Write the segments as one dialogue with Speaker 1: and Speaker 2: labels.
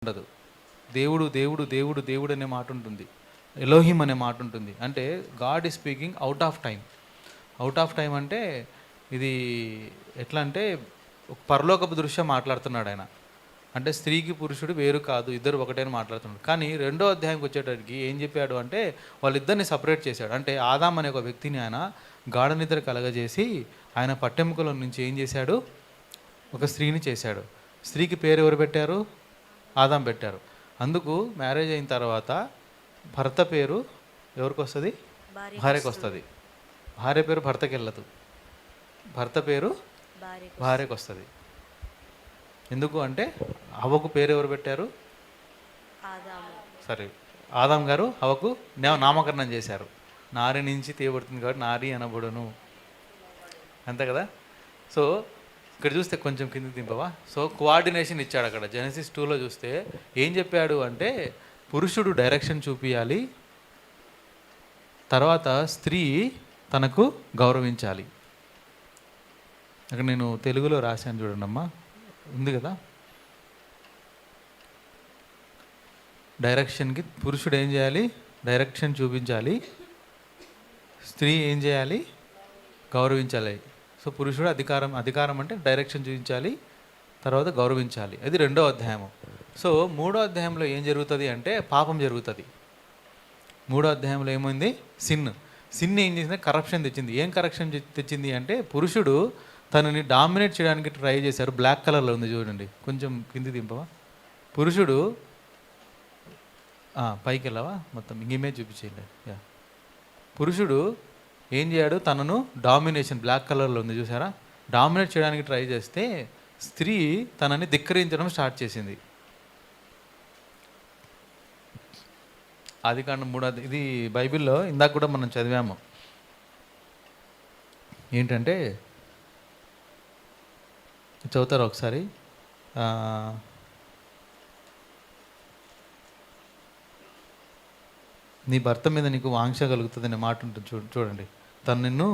Speaker 1: ఉండదు. దేవుడు దేవుడు దేవుడు దేవుడు అనే మాట ఉంటుంది, ఎలోహిం అనే మాట ఉంటుంది. అంటే God is speaking out of time. Out of time అంటే ఇది ఎట్లా అంటే ఒక పరలోకపు దృశ్యం మాట్లాడుతున్నాడు ఆయన. అంటే స్త్రీకి పురుషుడు వేరు కాదు, ఇద్దరు ఒకటే అని మాట్లాడుతున్నాడు. కానీ రెండో అధ్యాయంకి వచ్చేటప్పటికి ఏం చెప్పాడు అంటే వాళ్ళిద్దరిని సపరేట్ చేశాడు. అంటే ఆదాం అనే ఒక వ్యక్తిని ఆయన గాఢ నిద్ర కలగజేసి ఆయన పట్టెముకల నుంచి ఏం చేశాడు, ఒక స్త్రీని చేశాడు. స్త్రీకి పేరు ఎవరు పెట్టారు? ఆదాం పెట్టారు. అందుకు మ్యారేజ్ అయిన తర్వాత భర్త పేరు ఎవరికి వస్తుంది? భార్యకు వస్తుంది. భార్య పేరు భర్తకి వెళ్ళదు, భర్త పేరు భార్యకు వస్తుంది. ఎందుకు అంటే హవ్వకు పేరు ఎవరు పెట్టారు? సరే, ఆదాం గారు హవ్వకు నామకరణం చేశారు. నారి నుంచి తీయబడుతుంది కాబట్టి నారి అనబడును, అంతే కదా. సో ఇక్కడ చూస్తే కొంచెం కిందికి దింపవా. సో కోఆర్డినేషన్ ఇచ్చాడు అక్కడ. జెనసిస్ 2లో చూస్తే ఏం చెప్పాడు అంటే పురుషుడు డైరెక్షన్ చూపించాలి, తర్వాత స్త్రీ తనకు గౌరవించాలి. అక్కడ నేను తెలుగులో రాశాను చూడండి అమ్మా, ఉంది కదా. డైరెక్షన్కి పురుషుడు ఏం చేయాలి? డైరెక్షన్ చూపించాలి, స్త్రీ ఏం చేయాలి? గౌరవించాలి. సో పురుషుడు అధికారం అంటే డైరెక్షన్ చూపించాలి, తర్వాత గౌరవించాలి. అది 2వ అధ్యాయము. సో 3వ అధ్యాయంలో ఏం జరుగుతుంది అంటే పాపం జరుగుతుంది. 3వ అధ్యాయంలో ఏమైంది? సిన్ ఏం చేసింది? కరప్షన్ తెచ్చింది. ఏం కరప్షన్ తెచ్చింది అంటే పురుషుడు తనని డామినేట్ చేయడానికి ట్రై చేశారు. బ్లాక్ కలర్లో ఉంది చూడండి, కొంచెం కింది దింపవా. పురుషుడు పైకి వెళ్ళవా, మొత్తం ఇమేజ్ చూపించేయండి. పురుషుడు ఏం చేయాడు? తనను డామినేషన్, బ్లాక్ కలర్లో ఉంది చూసారా, డామినేట్ చేయడానికి ట్రై చేస్తే స్త్రీ తనని ధిక్కరించడం స్టార్ట్ చేసింది. ఆదికాండం 3 ఇది బైబిల్లో ఇందాక కూడా మనం చదివాము. ఏంటంటే చదువుతారు ఒకసారి. నీ భర్త మీద నీకు వాంఛ కలుగుతుంది అనే మాట ఉంటుంది చూడండి. తను నిన్ను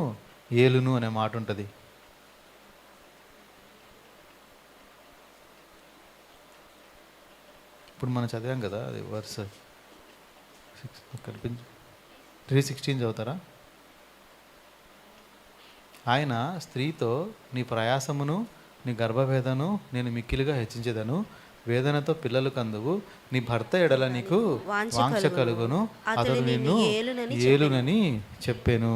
Speaker 1: ఏలును అనే మాట ఉంటుంది. ఇప్పుడు మనం చదివాం కదా, అది వర్స్ 3:16 చదువుతారా. ఆయన స్త్రీతో నీ ప్రయాసమును నీ గర్భవేదను నేను మిక్కిలిగా హెచ్చించేదను, వేదనతో పిల్లలు కందువు, నీ భర్త ఎడల నీకు వాంఛ కలుగును, అతడు నిన్ను ఏలునని చెప్పాను.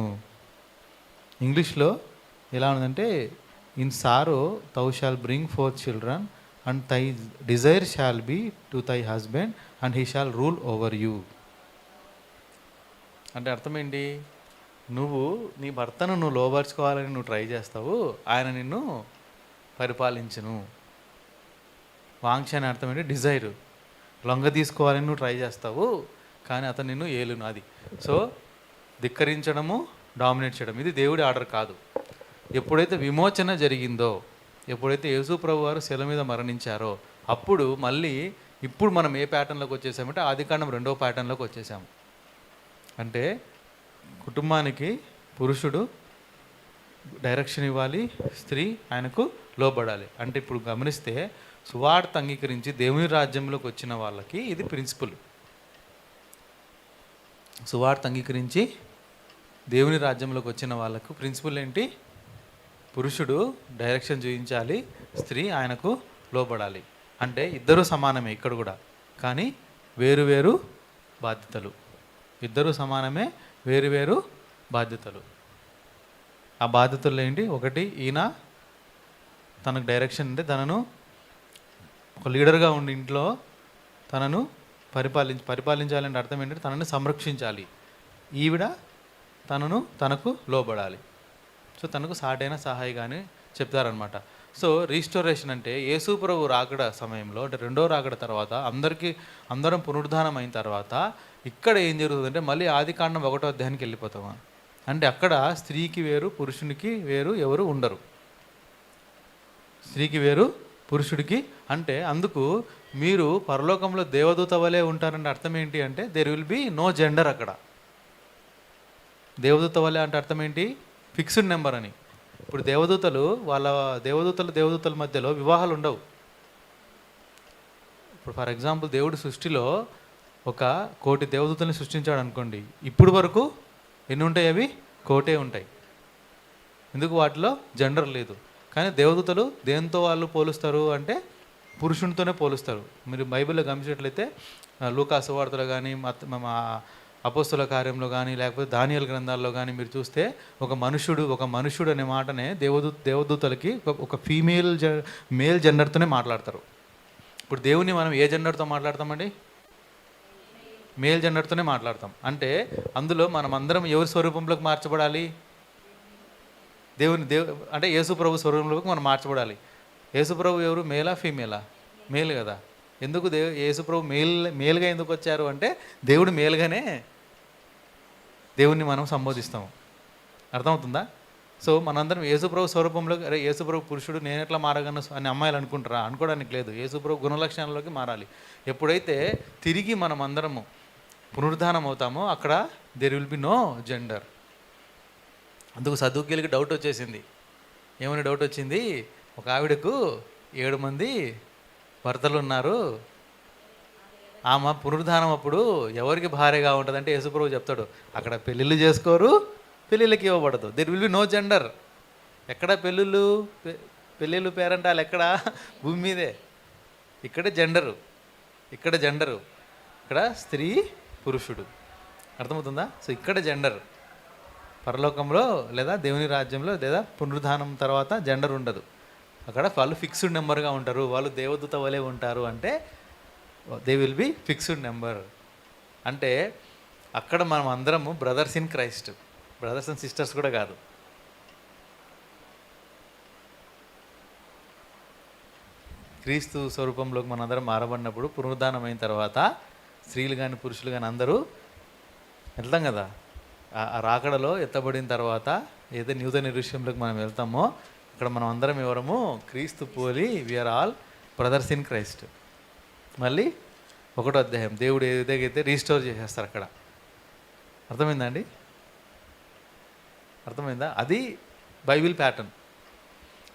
Speaker 1: ఇంగ్లీష్లో ఎలా ఉందంటే in sorrow thou shall bring forth children and thy desire shall be to thy husband and he shall rule over you. అంటే అర్థం ఏంటి? నువ్వు నీ భర్తను నువ్వు లోబర్చుకోవాలని నువ్వు ట్రై చేస్తావు, ఆయన నిన్ను పరిపాలించును. వాంఛ అని అర్థం ఏంటి? డిజైర్, లొంగ తీసుకోవాలని నువ్వు ట్రై చేస్తావు, కానీ అతను నిన్ను ఏలును. అది సో ధిక్కరించడము, డామినేట్ చేయడం, ఇది దేవుడి ఆర్డర్ కాదు. ఎప్పుడైతే విమోచన జరిగిందో, ఎప్పుడైతే యేసు ప్రభు వారు శిల మీద మరణించారో అప్పుడు మళ్ళీ ఇప్పుడు మనం ఏ ప్యాటర్న్లోకి వచ్చేసామంటే ఆదికాండం 2వ ప్యాటర్న్లోకి వచ్చేసాము. అంటే కుటుంబానికి పురుషుడు డైరెక్షన్ ఇవ్వాలి, స్త్రీ ఆయనకు లోబడాలి. అంటే ఇప్పుడు గమనిస్తే సువార్త అంగీకరించి దేవుని రాజ్యంలోకి వచ్చిన వాళ్ళకి ఇది ప్రిన్సిపల్. సువార్త అంగీకరించి దేవుని రాజ్యంలోకి వచ్చిన వాళ్ళకు ప్రిన్సిపల్ ఏంటి? పురుషుడు డైరెక్షన్ చూపించాలి, స్త్రీ ఆయనకు లోబడాలి. అంటే ఇద్దరూ సమానమే ఇక్కడ కూడా, కానీ వేరువేరు బాధ్యతలు. ఇద్దరూ సమానమే, వేరువేరు బాధ్యతలు. ఆ బాధ్యతలు ఏంటి? ఒకటి, ఈయన తనకు డైరెక్షన్ అంటే తనను ఒక లీడర్గా ఉండి ఇంట్లో తనను పరిపాలించాలంటే అర్థం ఏంటంటే తనని సంరక్షించాలి. ఈవిడ తనకు లోబడాలి. సో తనకు సాటైన సహాయిగానే చెప్తారనమాట. సో రీస్టోరేషన్ అంటే యేసు ప్రభు రాకడ సమయంలో, అంటే 2వ రాకడ తర్వాత అందరం పునరుద్ధానం అయిన తర్వాత ఇక్కడ ఏం జరుగుతుందంటే మళ్ళీ ఆదికాండం 1వ అధ్యాయానికి వెళ్ళిపోతామా. అంటే అక్కడ స్త్రీకి వేరు పురుషునికి వేరు ఎవరు ఉండరు. స్త్రీకి వేరు పురుషుడికి. అంటే అందుకు మీరు పరలోకంలో దేవదూత వలె ఉంటారంటే అర్థం ఏంటి అంటే there will be no gender. అక్కడ దేవదూత వలె అంటే అర్థం ఏంటి? ఫిక్స్డ్ నెంబర్ అని. ఇప్పుడు దేవదూతల మధ్యలో వివాహాలు ఉండవు. ఇప్పుడు ఫర్ ఎగ్జాంపుల్ దేవుడు సృష్టిలో ఒక 1,000,000 దేవదూతల్ని సృష్టించాడు అనుకోండి. ఇప్పుడు వరకు ఎన్ని ఉంటాయి? అవి 1,000,000 ఉంటాయి. ఎందుకు? వాటిలో జెండర్ లేదు. కానీ దేవదూతలు దేంతో వాళ్ళు పోలుస్తారు అంటే పురుషునితోనే పోలుస్తారు. మీరు బైబిల్లో గమనించినట్లయితే లూకా సువార్తలో కానీ అపోస్తుల కార్యంలో కానీ లేకపోతే దానియేలు గ్రంథాల్లో కానీ మీరు చూస్తే ఒక మనుషుడు అనే మాటనే దేవదూతలకి ఒక మేల్ జెండర్తోనే మాట్లాడతారు. ఇప్పుడు దేవుని మనం ఏ జెండర్తో మాట్లాడతామండి? మేల్ జెండర్తోనే మాట్లాడతాం. అంటే అందులో మనం అందరం ఎవరి స్వరూపంలోకి మార్చబడాలి? అంటే యేసుప్రభు స్వరూపంలోకి మనం మార్చబడాలి. యేసుప్రభు ఎవరు? మేలా ఫీమేలా? మేల్ కదా. ఎందుకు యేసుప్రభు మేల్గా ఎందుకు వచ్చారు అంటే దేవుడు మేల్గానే దేవుణ్ణి మనం సంబోధిస్తాము. అర్థమవుతుందా? సో మనందరం యేసుప్రభు స్వరూపంలో, అరే యేసుప్రభు పురుషుడు, నేను ఎట్లా మారగలను అని అమ్మాయిలు అనుకుంటారా? అనుకోవడానికి లేదు. యేసుప్రభు గుణలక్షణాల్లోకి మారాలి. ఎప్పుడైతే తిరిగి మనం అందరము పునరుద్ధానం అవుతామో అక్కడ there will be no gender. అందుకు సదుకేలకి డౌట్ వచ్చేసింది. ఏమని డౌట్ వచ్చింది? ఒక ఆవిడకు 7 మంది భర్తలు ఉన్నారు, ఆమె పునరుద్ధానం అప్పుడు ఎవరికి భార్యగా ఉంటుంది అంటే యేసుప్రభు చెప్తాడు, అక్కడ పెళ్ళిళ్ళు చేసుకోరు, పెళ్ళిళ్ళకి ఇవ్వబడదు. There will be no gender. ఎక్కడ పెళ్ళిళ్ళు పేరంటాలు ఎక్కడ? భూమి మీదే. ఇక్కడ జెండరు, ఇక్కడ స్త్రీ పురుషుడు. అర్థమవుతుందా? సో ఇక్కడ జెండర్. పరలోకంలో లేదా దేవుని రాజ్యంలో లేదా పునరుద్ధానం తర్వాత జెండర్ ఉండదు. అక్కడ వాళ్ళు ఫిక్స్డ్ నెంబర్గా ఉంటారు. వాళ్ళు దేవదూత వలె ఉంటారు. అంటే they will be fixed number. అంటే అక్కడ మనం అందరము brothers in Christ, brothers and sisters కూడా కాదు. క్రీస్తు స్వరూపంలోకి మనందరం మారబడినప్పుడు పునరుద్ధానం అయిన తర్వాత స్త్రీలు కానీ పురుషులు కానీ అందరూ వెళ్తాం కదా. ఆ రాకడలో ఎత్తబడిన తర్వాత ఏదైతే నూతన యెరూషలేములోకి మనం వెళ్తామో అక్కడ మనం అందరం ఎవరము? క్రీస్తు పోలి we are all brothers in Christ. మళ్ళీ 1వ అధ్యాయం దేవుడు ఏదైతే రీస్టోర్ చేసేస్తారు అక్కడ. అర్థమైందా? అది బైబిల్ ప్యాటర్న్.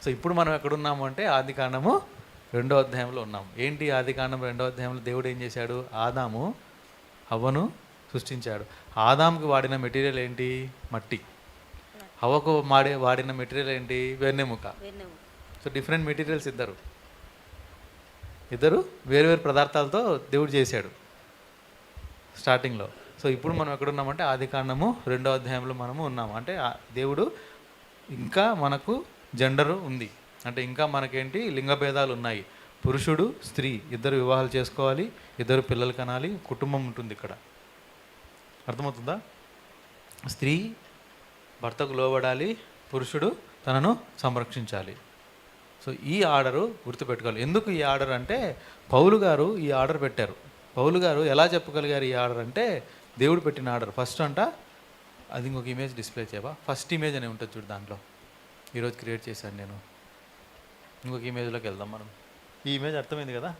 Speaker 1: సో ఇప్పుడు మనం ఎక్కడున్నాము అంటే ఆదికాండము 2వ అధ్యాయంలో ఉన్నాము. ఏంటి ఆదికాండం 2వ అధ్యాయంలో దేవుడు ఏం చేశాడు? ఆదాము హవ్వను సృష్టించాడు. ఆదాముకి వాడిన మెటీరియల్ ఏంటి? మట్టి. హవ్వకు వాడిన మెటీరియల్ ఏంటి? వెన్నెముక. So different materials. ఇద్దరు వేరు పదార్థాలతో దేవుడు చేశాడు స్టార్టింగ్లో. సో ఇప్పుడు మనం ఎక్కడున్నామంటే ఆదికాండము 2వ అధ్యాయంలో మనము ఉన్నాము. అంటే దేవుడు ఇంకా మనకు జెండరు ఉంది. అంటే ఇంకా మనకేంటి? లింగ భేదాలు ఉన్నాయి. పురుషుడు స్త్రీ ఇద్దరు వివాహాలు చేసుకోవాలి, ఇద్దరు పిల్లలు కనాలి, కుటుంబం ఉంటుంది ఇక్కడ. అర్థమవుతుందా? స్త్రీ భర్తకు లోబడాలి, పురుషుడు తనను సంరక్షించాలి. సో ఈ ఆర్డరు గుర్తుపెట్టుకోవాలి. ఎందుకు ఈ ఆర్డర్ అంటే పౌలు గారు ఈ ఆర్డర్ పెట్టారు. పౌలు గారు ఎలా చెప్పగలిగారు ఈ ఆర్డర్ అంటే దేవుడు పెట్టిన ఆర్డర్. ఫస్ట్ అంట అది ఇంకొక ఇమేజ్ డిస్ప్లే చేయవా? ఫస్ట్ ఇమేజ్ అని ఉంటుంది చూడు, దాంట్లో ఈరోజు క్రియేట్ చేశాను నేను. ఇంకొక ఇమేజ్లోకి వెళ్దాం మనం. ఈ ఇమేజ్ అర్థమైంది కదా?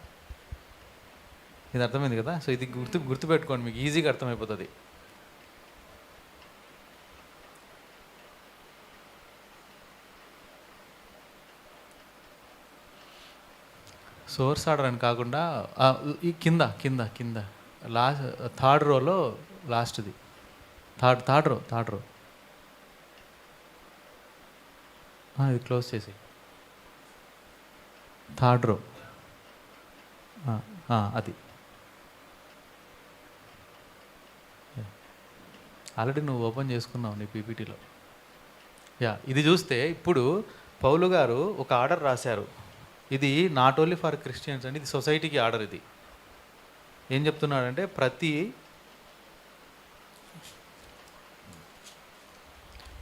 Speaker 1: ఇది అర్థమైంది కదా? సో ఇది గుర్తుపెట్టుకోండి, మీకు ఈజీగా అర్థమైపోతుంది. సోర్స్ ఆర్డర్ అని కాకుండా ఈ కింద కింద కింద లాస్ట్ 3rd రోలో లాస్ట్ది థర్డ్ రో ఇది క్లోజ్ చేసి 3rd రో అది ఆల్రెడీ నువ్వు ఓపెన్ చేసుకున్నావు నీ పీపీటీలో. ఇది చూస్తే ఇప్పుడు పౌలు గారు ఒక ఆర్డర్ రాశారు. ఇది నాట్ ఓన్లీ ఫర్ క్రిస్టియన్స్ అండి, ఇది సొసైటీకి ఆర్డర్. ఇది ఏం చెప్తున్నాడంటే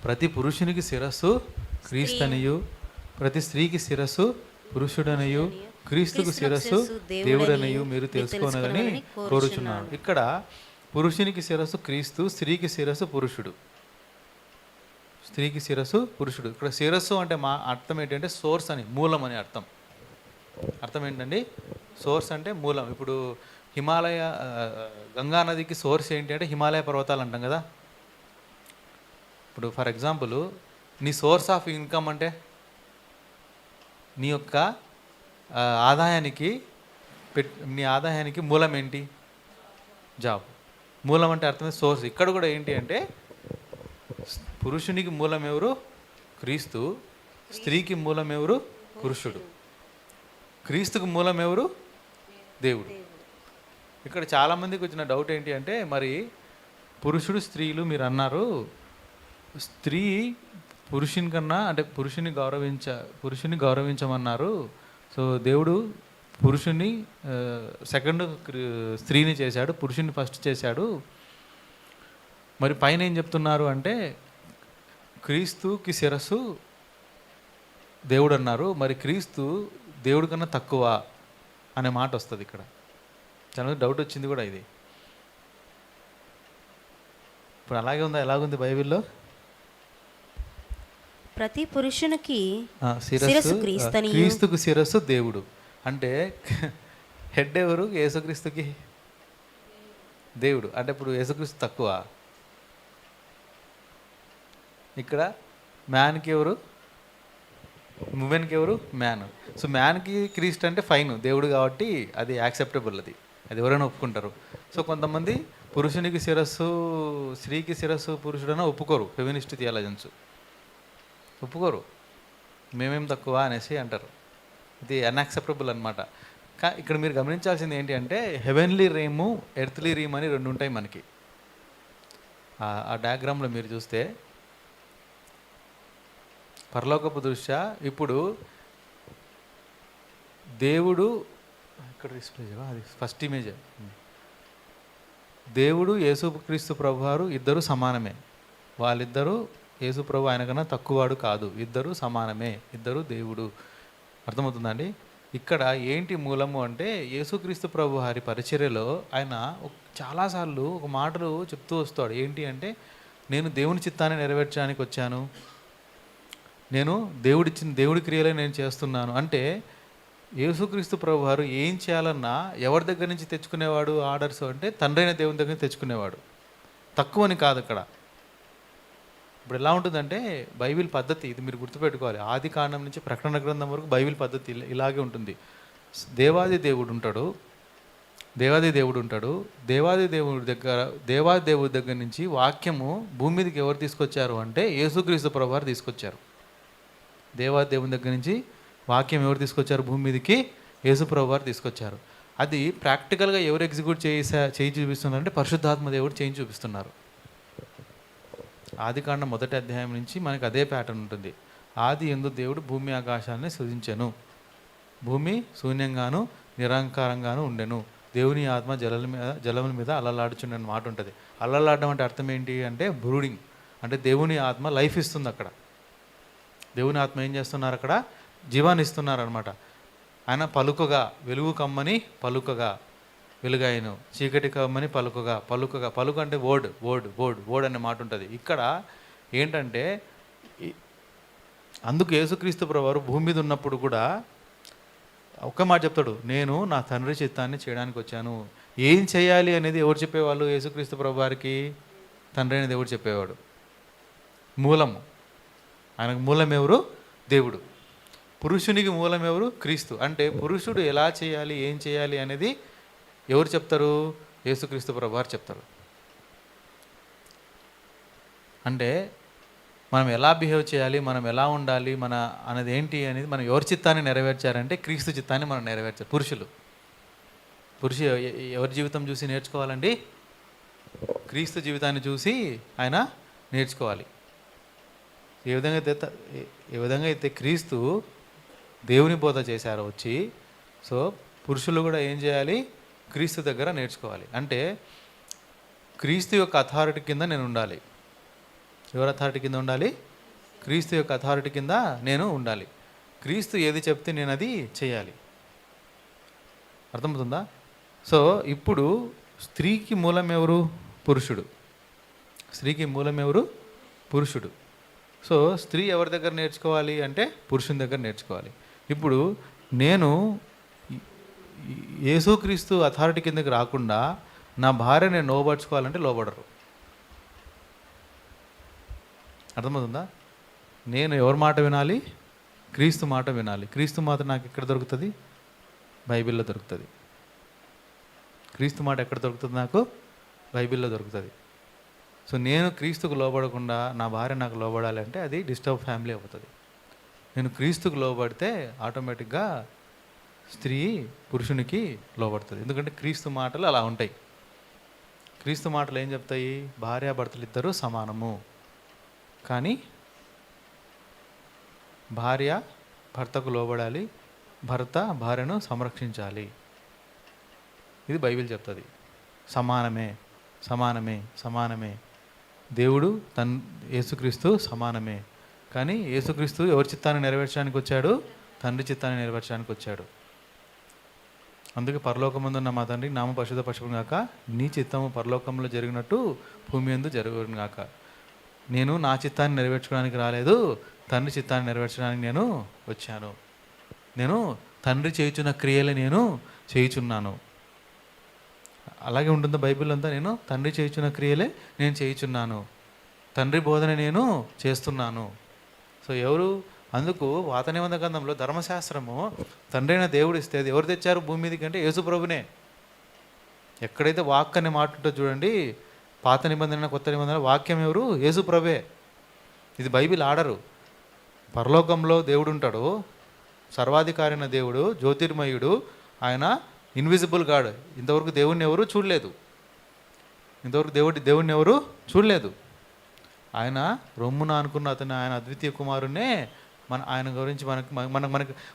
Speaker 1: ప్రతి పురుషునికి శిరస్సు క్రీస్తనియు, ప్రతి స్త్రీకి శిరస్సు పురుషుడనియు, క్రీస్తుకు శిరస్సు దేవుడనియు మీరు తెలుసుకోనని కోరుచున్నాను. ఇక్కడ పురుషునికి శిరస్సు క్రీస్తు, స్త్రీకి శిరస్సు పురుషుడు. స్త్రీకి శిరస్సు పురుషుడు. ఇక్కడ శిరస్సు అంటే మా అర్థం ఏంటంటే సోర్స్ అని, మూలం అని అర్థం. అర్థం ఏంటండి? సోర్స్ అంటే మూలం. ఇప్పుడు గంగా నదికి సోర్స్ ఏంటి అంటే హిమాలయ పర్వతాలు అంటాం కదా. ఇప్పుడు ఫర్ ఎగ్జాంపుల్ నీ సోర్స్ ఆఫ్ ఇన్కమ్ అంటే నీ యొక్క ఆదాయానికి నీ ఆదాయానికి మూలం ఏంటి? జాబ్. మూలం అంటే అర్థమే సోర్స్. ఇక్కడ కూడా ఏంటి అంటే పురుషునికి మూలం ఎవరు? క్రీస్తు. స్త్రీకి మూలం ఎవరు? పురుషుడు. క్రీస్తుకు మూలం ఎవరు? దేవుడు. ఇక్కడ చాలామందికి వచ్చిన డౌట్ ఏంటి అంటే మరి పురుషుడు స్త్రీలు మీరు అన్నారు, స్త్రీ పురుషుని కన్నా అంటే పురుషుని గౌరవించమన్నారు. సో దేవుడు పురుషుని సెకండ్ స్త్రీని చేశాడు, పురుషుని ఫస్ట్ చేశాడు. మరి పైన ఏం చెప్తున్నారు అంటే క్రీస్తుకి శిరస్సు దేవుడు అన్నారు. మరి క్రీస్తు దేవుడి కన్నా తక్కువ అనే మాట వస్తుంది ఇక్కడ. చాలా డౌట్ వచ్చింది కూడా ఇది. ఇప్పుడు అలాగే ఉందా? ఎలాగుంది బైబిల్లో?
Speaker 2: ప్రతి పురుషునికి
Speaker 1: క్రీస్తుకు శిరస్సు దేవుడు. అంటే హెడ్ ఎవరు? యేసుక్రీస్తుకి దేవుడు. అంటే ఇప్పుడు యేసుక్రీస్తు తక్కువ. ఇక్కడ మ్యాన్కి ఎవరు? ఉమెన్కి ఎవరు? మ్యాన్. సో మ్యాన్కి క్రీస్తు అంటే ఫైన్, దేవుడు కాబట్టి అది యాక్సెప్టబుల్, అది ఎవరైనా ఒప్పుకుంటారు. సో కొంతమంది పురుషునికి శిరస్సు స్త్రీకి శిరస్సు పురుషుడైనా ఒప్పుకోరు. ఫెమినిస్ట్ థియాలజన్స్ ఒప్పుకోరు, మేమేం తక్కువ అనేసి అంటారు. ఇది అన్యాక్సెప్టబుల్ అనమాట. ఇక్కడ మీరు గమనించాల్సింది ఏంటి అంటే హెవెన్లీ రీము, ఎర్త్లీ రీమ్ అని రెండు ఉంటాయి మనకి. ఆ డయాగ్రామ్లో మీరు చూస్తే పరలోకపు దృష్ట్యా ఇప్పుడు దేవుడు ఇక్కడ డిస్ప్లే అది ఫస్ట్ ఇమేజ్. దేవుడు యేసుక్రీస్తు ప్రభు వారు ఇద్దరు సమానమే. వాళ్ళిద్దరూ యేసు ప్రభు ఆయన కన్నా తక్కువవాడు కాదు, ఇద్దరు సమానమే, ఇద్దరు దేవుడు. అర్థమవుతుందండి? ఇక్కడ ఏంటి మూలము అంటే యేసుక్రీస్తు ప్రభు వారి పరిచర్యలో ఆయన చాలాసార్లు ఒక మాటలు చెప్తూ వస్తాడు. ఏంటి అంటే నేను దేవుని చిత్తాన్ని నెరవేర్చడానికి వచ్చాను, నేను దేవుడి క్రియలే నేను చేస్తున్నాను. అంటే యేసుక్రీస్తు ప్రభు వారు ఏం చేయాలన్నా ఎవరి దగ్గర నుంచి తెచ్చుకునేవాడు ఆర్డర్స్ అంటే తండ్రి అయిన దేవుని దగ్గర నుంచి తెచ్చుకునేవాడు. తక్కువని కాదు అక్కడ. ఇప్పుడు ఎలా ఉంటుందంటే బైబిల్ పద్ధతి, ఇది మీరు గుర్తుపెట్టుకోవాలి. ఆది కాండం నుంచి ప్రకటన గ్రంథం వరకు బైబిల్ పద్ధతి ఇలాగే ఉంటుంది. దేవాది దేవుడు ఉంటాడు, దేవాది దేవుడి దగ్గర నుంచి వాక్యము భూమి మీదకి ఎవరు తీసుకొచ్చారు అంటే యేసుక్రీస్తు ప్రభు వారు తీసుకొచ్చారు. దేవాది దేవుని దగ్గర నుంచి వాక్యం ఎవరు తీసుకొచ్చారు భూమి మీదకి? యేసు ప్రభు వారు తీసుకొచ్చారు. అది ప్రాక్టికల్గా ఎవరు ఎగ్జిక్యూట్ చేయి చూపిస్తున్నారు అంటే పరిశుద్ధాత్మ దేవుడు చేయించి చూపిస్తున్నారు. ఆది కాండం 1వ అధ్యాయం నుంచి మనకి అదే ప్యాటర్న్ ఉంటుంది. ఆది యందు దేవుడు భూమి ఆకాశాన్ని సృజించెను, భూమి శూన్యంగాను నిరంకారంగాను ఉండెను, దేవుని ఆత్మ జలముల మీద అల్లలాడుచుండే మాట ఉంటుంది. అల్లలాడడం అంటే అర్థం ఏంటి అంటే బ్రూడింగ్, అంటే దేవుని ఆత్మ లైఫ్ ఇస్తుంది అక్కడ. దేవుని ఆత్మ ఏం చేస్తున్నారు అక్కడ? జీవాన్ని ఇస్తున్నారు అనమాట. ఆయన పలుకగా వెలుగు కమ్మని పలుకగా వెలుగాయను, చీకటి కమ్మని పలుకగా. పలుకు అంటే వర్డ్ అనే మాట ఉంటుంది. ఇక్కడ ఏంటంటే అందుకు యేసుక్రీస్తు ప్రభువారు భూమి మీద ఉన్నప్పుడు కూడా ఒక్క మాట చెప్తాడు, నేను నా తండ్రి చిత్తాన్ని చేయడానికి వచ్చాను. ఏం చేయాలి అనేది ఎవరు చెప్పేవాళ్ళు? యేసుక్రీస్తు ప్రభువారికి తండ్రి అనేది ఎవరు చెప్పేవాడు? మూలము. ఆయనకు మూలం ఎవరు? దేవుడు. పురుషునికి మూలం ఎవరు? క్రీస్తు. అంటే పురుషుడు ఎలా చేయాలి, ఏం చేయాలి అనేది ఎవరు చెప్తారు? యేసుక్రీస్తు ప్రభువారు చెప్తారు. అంటే మనం ఎలా బిహేవ్ చేయాలి, మనం ఎలా ఉండాలి, అనేది ఏంటి అనేది మనం ఎవరి చిత్తాన్ని నెరవేర్చారంటే క్రీస్తు చిత్తాన్ని మనం నెరవేర్చారు. పురుషులు ఎవరి జీవితం చూసి నేర్చుకోవాలండి? క్రీస్తు జీవితాన్ని చూసి ఆయన నేర్చుకోవాలి. ఏ విధంగా అయితే క్రీస్తు దేవుని బోధ చేశారో వచ్చి, సో పురుషులు కూడా ఏం చేయాలి? క్రీస్తు దగ్గర నేర్చుకోవాలి. అంటే క్రీస్తు యొక్క అథారిటీ కింద నేను ఉండాలి. ఎవరి అథారిటీ కింద ఉండాలి? క్రీస్తు యొక్క అథారిటీ కింద నేను ఉండాలి. క్రీస్తు ఏది చెప్తే నేను అది చేయాలి. అర్థమవుతుందా? సో ఇప్పుడు స్త్రీకి మూలం ఎవరు? పురుషుడు. స్త్రీకి మూలం ఎవరు? పురుషుడు. సో స్త్రీ ఎవరి దగ్గర నేర్చుకోవాలి అంటే పురుషుని దగ్గర నేర్చుకోవాలి. ఇప్పుడు నేను యేసుక్రీస్తు అథారిటీ కిందకి రాకుండా నా భార్య నేను లోబర్చుకోవాలంటే లోబడరు. అర్థమవుతుందా? నేను ఎవరి మాట వినాలి? క్రీస్తు మాట వినాలి. క్రీస్తు మాట నాకు ఎక్కడ దొరుకుతుంది? బైబిల్లో దొరుకుతుంది. క్రీస్తు మాట ఎక్కడ దొరుకుతుంది నాకు? బైబిల్లో దొరుకుతుంది. సో నేను క్రీస్తుకు లోబడకుండా నా భార్య నాకు లోబడాలి అంటే అది డిస్టర్బ్ ఫ్యామిలీ అవుతుంది. నేను క్రీస్తుకు లోబడితే ఆటోమేటిక్గా స్త్రీ పురుషునికి లోబడుతుంది. ఎందుకంటే క్రీస్తు మాటలు అలా ఉంటాయి. క్రీస్తు మాటలు ఏం చెప్తాయి? భార్యాభర్తలు ఇద్దరూ సమానము, కానీ భార్య భర్తకు లోబడాలి, భర్త భార్యను సంరక్షించాలి. ఇది బైబిల్ చెప్తుంది. సమానమే సమానమే సమానమే. దేవుడు యేసుక్రీస్తు సమానమే. కానీ యేసుక్రీస్తు ఎవరి చిత్తాన్ని నెరవేర్చడానికి వచ్చాడు? తండ్రి చిత్తాన్ని నెరవేర్చడానికి వచ్చాడు. అందుకే పరలోకమందున్న మా తండ్రి నామ పరిశుద్ధ పరచుకుని గాక, నీ చిత్తము పరలోకంలో జరిగినట్టు భూమి యందు జరుగును గాక. నేను నా చిత్తాన్ని నెరవేర్చుకోవడానికి రాలేదు, తండ్రి చిత్తాన్ని నెరవేర్చడానికి నేను వచ్చాను. నేను తండ్రి చేయుచున్న క్రియలే నేను చేయుచున్నాను. అలాగే ఉంటుంది బైబిల్ అంతా. నేను తండ్రి చేయుచున్న క్రియలే నేను చేయుచున్నాను, తండ్రి బోధన నేను చేస్తున్నాను. సో ఎవరు? అందుకు పాత నిబంధన గ్రంథంలో ధర్మశాస్త్రము తండ్రి అయిన దేవుడు ఇస్తే అది ఎవరు తెచ్చారు భూమి మీదకి అంటే యేసు ప్రభునే. ఎక్కడైతే వాక్ అనే మాట ఉంటుందో చూడండి, పాత నిబంధన కొత్త నిబంధన వాక్యం ఎవరు? యేసు ప్రభువే. ఇది బైబిల్ ఆర్డరు. పరలోకంలో దేవుడు ఉంటాడు, సర్వాధికారి అయిన దేవుడు, జ్యోతిర్మయుడు, ఆయన ఇన్విజిబుల్ గాడ్. ఇంతవరకు దేవుణ్ణి ఎవరు చూడలేదు. దేవుణ్ణి ఎవరు చూడలేదు. ఆయన రొమ్మున అనుకున్న అతను ఆయన అద్వితీయ కుమారుణ్ణే. ఆయన గురించి